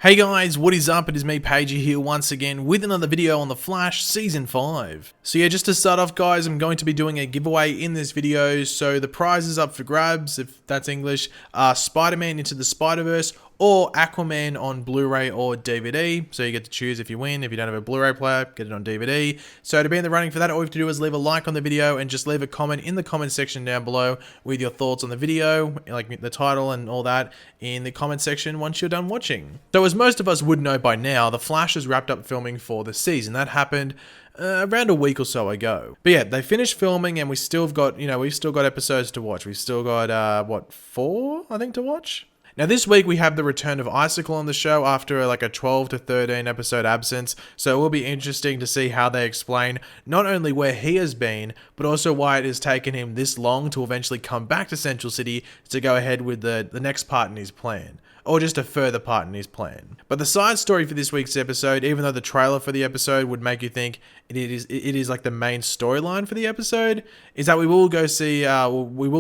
Hey guys, what is up? It is me, Pagey, here once again with another video on The Flash Season 5. So yeah, just to start off guys, I'm going to be doing a giveaway in this video. So the prizes up for grabs, if that's English, are Spider-Man Into the Spider-Verse or Aquaman on Blu-ray or DVD. So you get to choose if you win. If you don't have a Blu-ray player, get it on DVD. So to be in the running for that, all you have to do is leave a like on the video and just leave a comment in the comment section down below with your thoughts on the video, like the title and all that, in the comment section once you're done watching. So as most of us would know by now, The Flash has wrapped up filming for the season. That happened around a week or so ago. But yeah, they finished filming and we've still got episodes to watch. We've still got, what, 4, I think, to watch? Now this week we have the return of Icicle on the show after like a 12 to 13 episode absence, so it will be interesting to see how they explain not only where he has been, but also why it has taken him this long to eventually come back to Central City to go ahead with the next part in his plan. Or just a further part in his plan. But the side story for this week's episode, even though the trailer for the episode would make you think it is like the main storyline for the episode, is that we will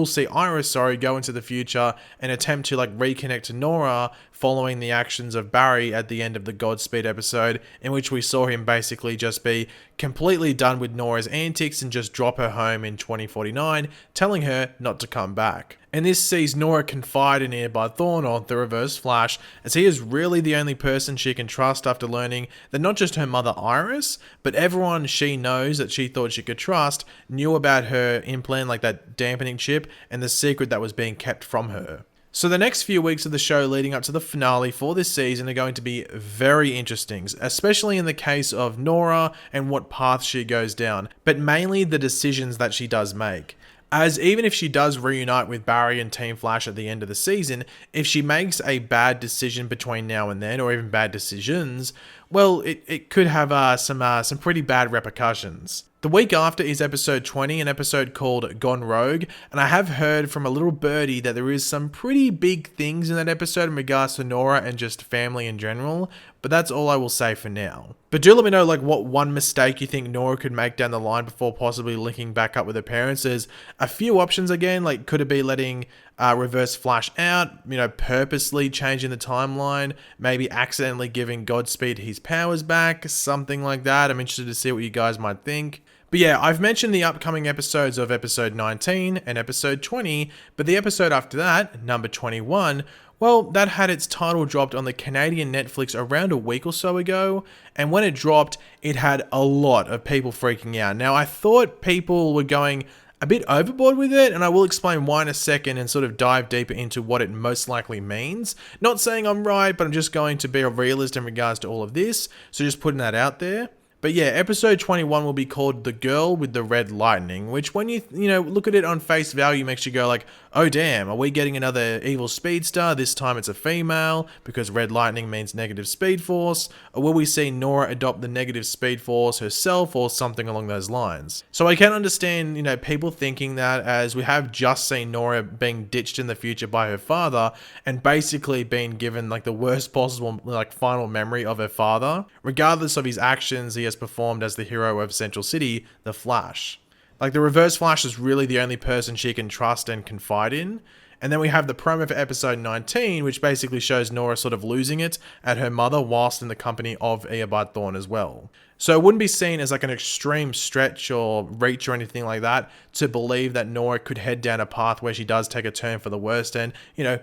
see Iris, go into the future and attempt to like reconnect to Nora following the actions of Barry at the end of the Godspeed episode, in which we saw him basically just be completely done with Nora's antics and just drop her home in 2049, telling her not to come back. And this sees Nora confide in Eobard Thawne, or the Reverse Flash, as he is really the only person she can trust after learning that not just her mother Iris, but everyone she knows that she thought she could trust knew about her implant, like that dampening chip, and the secret that was being kept from her. So the next few weeks of the show leading up to the finale for this season are going to be very interesting, especially in the case of Nora and what path she goes down, but mainly the decisions that she does make. As even if she does reunite with Barry and Team Flash at the end of the season, if she makes a bad decision between now and then, or even bad decisions, well, it could have some pretty bad repercussions. The week after is episode 20, an episode called Gone Rogue, and I have heard from a little birdie that there is some pretty big things in that episode in regards to Nora and just family in general, but that's all I will say for now. But do let me know like what one mistake you think Nora could make down the line before possibly linking back up with her parents. There's a few options again, like could it be letting Reverse Flash out, purposely changing the timeline, maybe accidentally giving Godspeed his powers back, something like that. I'm interested to see what you guys might think. But yeah, I've mentioned the upcoming episodes of episode 19 and episode 20, but the episode after that, number 21, well, that had its title dropped on the Canadian Netflix around a week or so ago, and when it dropped, it had a lot of people freaking out. Now, I thought people were going a bit overboard with it, and I will explain why in a second and sort of dive deeper into what it most likely means. Not saying I'm right, but I'm just going to be a realist in regards to all of this, so just putting that out there. But yeah, episode 21 will be called The Girl with the Red Lightning, which when you look at it on face value makes you go like, oh damn, are we getting another evil speedster? This time it's a female because red lightning means negative speed force. Or will we see Nora adopt the negative speed force herself or something along those lines? So I can understand, people thinking that, as we have just seen Nora being ditched in the future by her father and basically being given like the worst possible like final memory of her father, regardless of his actions he has performed as the hero of Central City, the Flash. Like the Reverse Flash is really the only person she can trust and confide in. And then we have the promo for episode 19, which basically shows Nora sort of losing it at her mother whilst in the company of Eobard Thawne as well. So it wouldn't be seen as like an extreme stretch or reach or anything like that to believe that Nora could head down a path where she does take a turn for the worst and,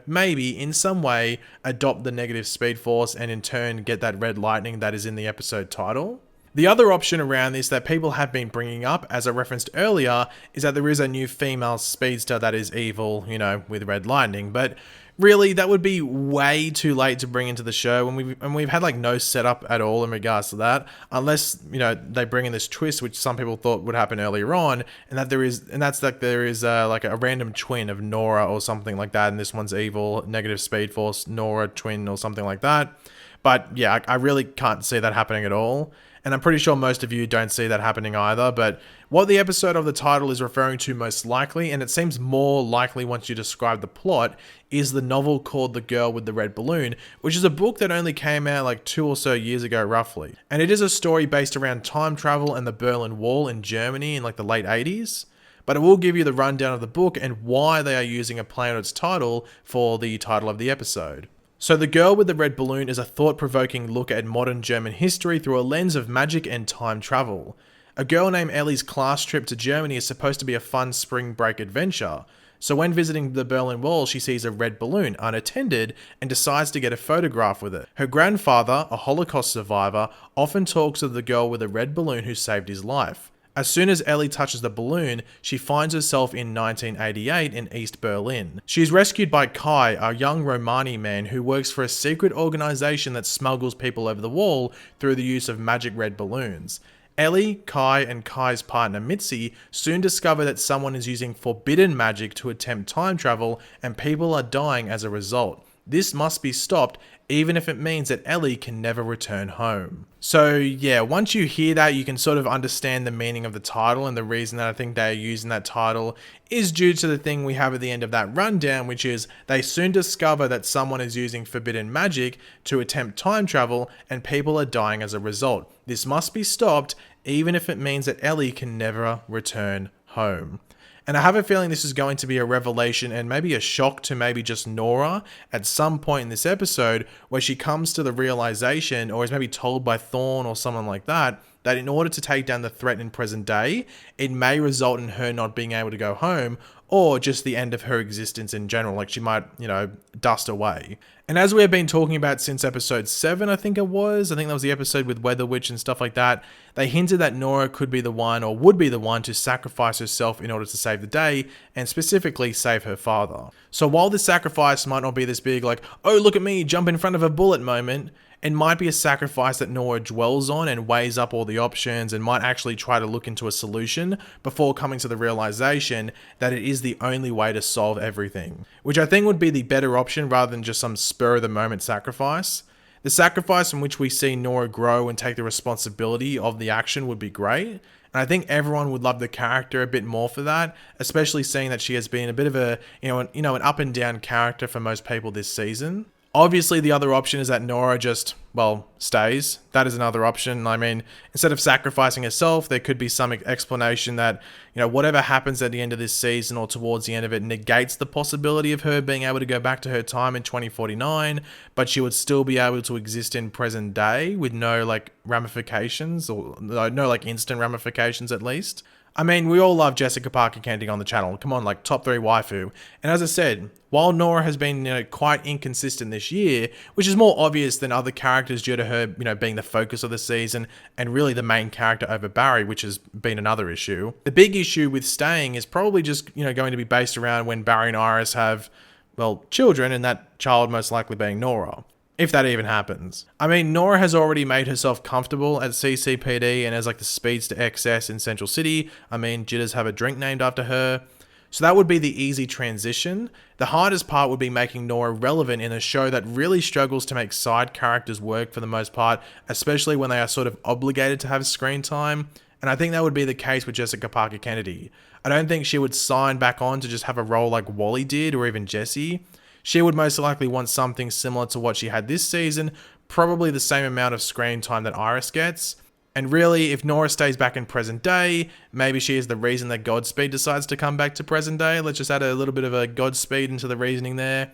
maybe in some way adopt the negative speed force and in turn get that red lightning that is in the episode title. The other option around this that people have been bringing up, as I referenced earlier, is that there is a new female speedster that is evil, with red lightning. But really, that would be way too late to bring into the show, and we've had like no setup at all in regards to that, unless they bring in this twist, which some people thought would happen earlier on, and there is like a random twin of Nora or something like that, and this one's evil, negative speed force, Nora twin or something like that. But yeah, I really can't see that happening at all. And I'm pretty sure most of you don't see that happening either, but what the episode of the title is referring to most likely, and it seems more likely once you describe the plot, is the novel called The Girl with the Red Balloon, which is a book that only came out like 2 or so years ago roughly. And it is a story based around time travel and the Berlin Wall in Germany in like the late 80s. But it will give you the rundown of the book and why they are using a play on its title for the title of the episode. So The Girl with the Red Balloon is a thought-provoking look at modern German history through a lens of magic and time travel. A girl named Ellie's class trip to Germany is supposed to be a fun spring break adventure. So when visiting the Berlin Wall, she sees a red balloon unattended and decides to get a photograph with it. Her grandfather, a Holocaust survivor, often talks of the girl with a red balloon who saved his life. As soon as Ellie touches the balloon, she finds herself in 1988 in East Berlin. She is rescued by Kai, a young Romani man who works for a secret organization that smuggles people over the wall through the use of magic red balloons. Ellie, Kai, and Kai's partner Mitzi soon discover that someone is using forbidden magic to attempt time travel and people are dying as a result. This must be stopped, even if it means that Ellie can never return home. So yeah, once you hear that, you can sort of understand the meaning of the title, and the reason that I think they are using that title is due to the thing we have at the end of that rundown, which is they soon discover that someone is using forbidden magic to attempt time travel and people are dying as a result. This must be stopped, even if it means that Ellie can never return home. And I have a feeling this is going to be a revelation and maybe a shock to maybe just Nora at some point in this episode, where she comes to the realization, or is maybe told by Thorn or someone like that, that in order to take down the threat in present day, it may result in her not being able to go home, or just the end of her existence in general. Like she might, dust away. And as we have been talking about since episode 7, I think that was the episode with Weather Witch and stuff like that, they hinted that Nora could be the one, or would be the one, to sacrifice herself in order to save the day, and specifically save her father. So while this sacrifice might not be this big, like, oh look at me, jump in front of a bullet moment, it might be a sacrifice that Nora dwells on and weighs up all the options and might actually try to look into a solution before coming to the realization that it is the only way to solve everything. Which I think would be the better option rather than just some spur of the moment sacrifice. The sacrifice in which we see Nora grow and take the responsibility of the action would be great. And I think everyone would love the character a bit more for that, especially seeing that she has been a bit of a, an up and down character for most people this season. Obviously, the other option is that Nora just, stays. That is another option. I mean, instead of sacrificing herself, there could be some explanation that, whatever happens at the end of this season or towards the end of it negates the possibility of her being able to go back to her time in 2049, but she would still be able to exist in present day with no, ramifications, or no, instant ramifications at least. I mean, we all love Jessica Parker Kennedy on the channel. Come on, top 3 waifu. And as I said, while Nora has been, quite inconsistent this year, which is more obvious than other characters due to her, being the focus of the season and really the main character over Barry, which has been another issue. The big issue with staying is probably just, going to be based around when Barry and Iris have, children, and that child most likely being Nora. If that even happens. I mean, Nora has already made herself comfortable at CCPD and has the speeds to excess in Central City. I mean, Jitters have a drink named after her. So that would be the easy transition. The hardest part would be making Nora relevant in a show that really struggles to make side characters work for the most part, especially when they are sort of obligated to have screen time. And I think that would be the case with Jessica Parker Kennedy. I don't think she would sign back on to just have a role like Wally did, or even Jessie. She would most likely want something similar to what she had this season, probably the same amount of screen time that Iris gets. And really, if Nora stays back in present day, maybe she is the reason that Godspeed decides to come back to present day. Let's just add a little bit of a Godspeed into the reasoning there.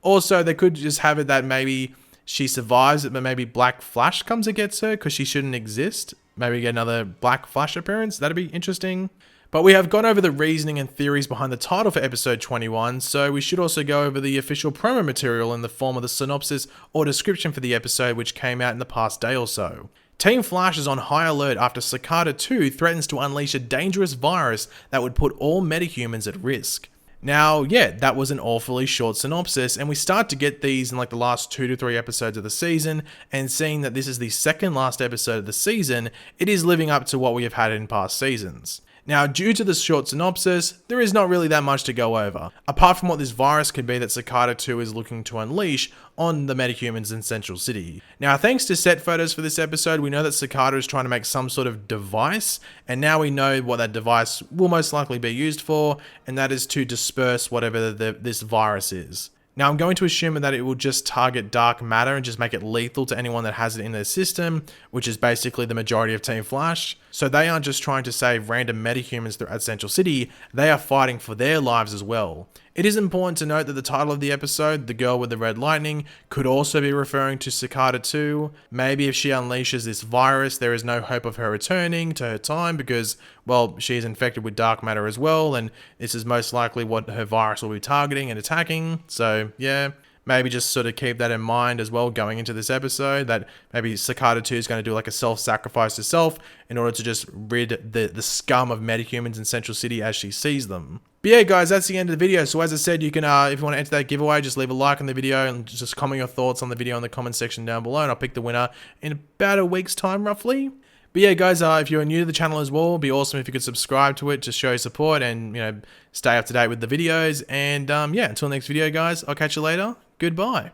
Also, they could just have it that maybe she survives it, but maybe Black Flash comes and gets her because she shouldn't exist. Maybe get another Black Flash appearance. That'd be interesting. But we have gone over the reasoning and theories behind the title for episode 21, so we should also go over the official promo material in the form of the synopsis or description for the episode, which came out in the past day or so. Team Flash is on high alert after Cicada 2 threatens to unleash a dangerous virus that would put all metahumans at risk. Now, yeah, that was an awfully short synopsis, and we start to get these in the last 2 to 3 episodes of the season, and seeing that this is the second last episode of the season, it is living up to what we have had in past seasons. Now, due to the short synopsis, there is not really that much to go over, apart from what this virus could be that Cicada 2 is looking to unleash on the metahumans in Central City. Now, thanks to set photos for this episode, we know that Cicada is trying to make some sort of device, and now we know what that device will most likely be used for, and that is to disperse whatever this virus is. Now, I'm going to assume that it will just target dark matter and just make it lethal to anyone that has it in their system, which is basically the majority of Team Flash. So they aren't just trying to save random metahumans at Central City, they are fighting for their lives as well. It is important to note that the title of the episode, The Girl with the Red Lightning, could also be referring to Cicada too. Maybe if she unleashes this virus, there is no hope of her returning to her time because, well, she is infected with dark matter as well, and this is most likely what her virus will be targeting and attacking. So, yeah. Maybe just sort of keep that in mind as well going into this episode, that maybe Cicada 2 is going to do like a self-sacrifice herself in order to just rid the scum of metahumans in Central City as she sees them. But yeah, guys, that's the end of the video. So as I said, you can, if you want to enter that giveaway, just leave a like on the video and just comment your thoughts on the video in the comment section down below, and I'll pick the winner in about a week's time, roughly. But yeah, guys, if you're new to the channel as well, it'd be awesome if you could subscribe to it to show support and, you know, stay up to date with the videos. And yeah, until next video, guys, I'll catch you later. Goodbye.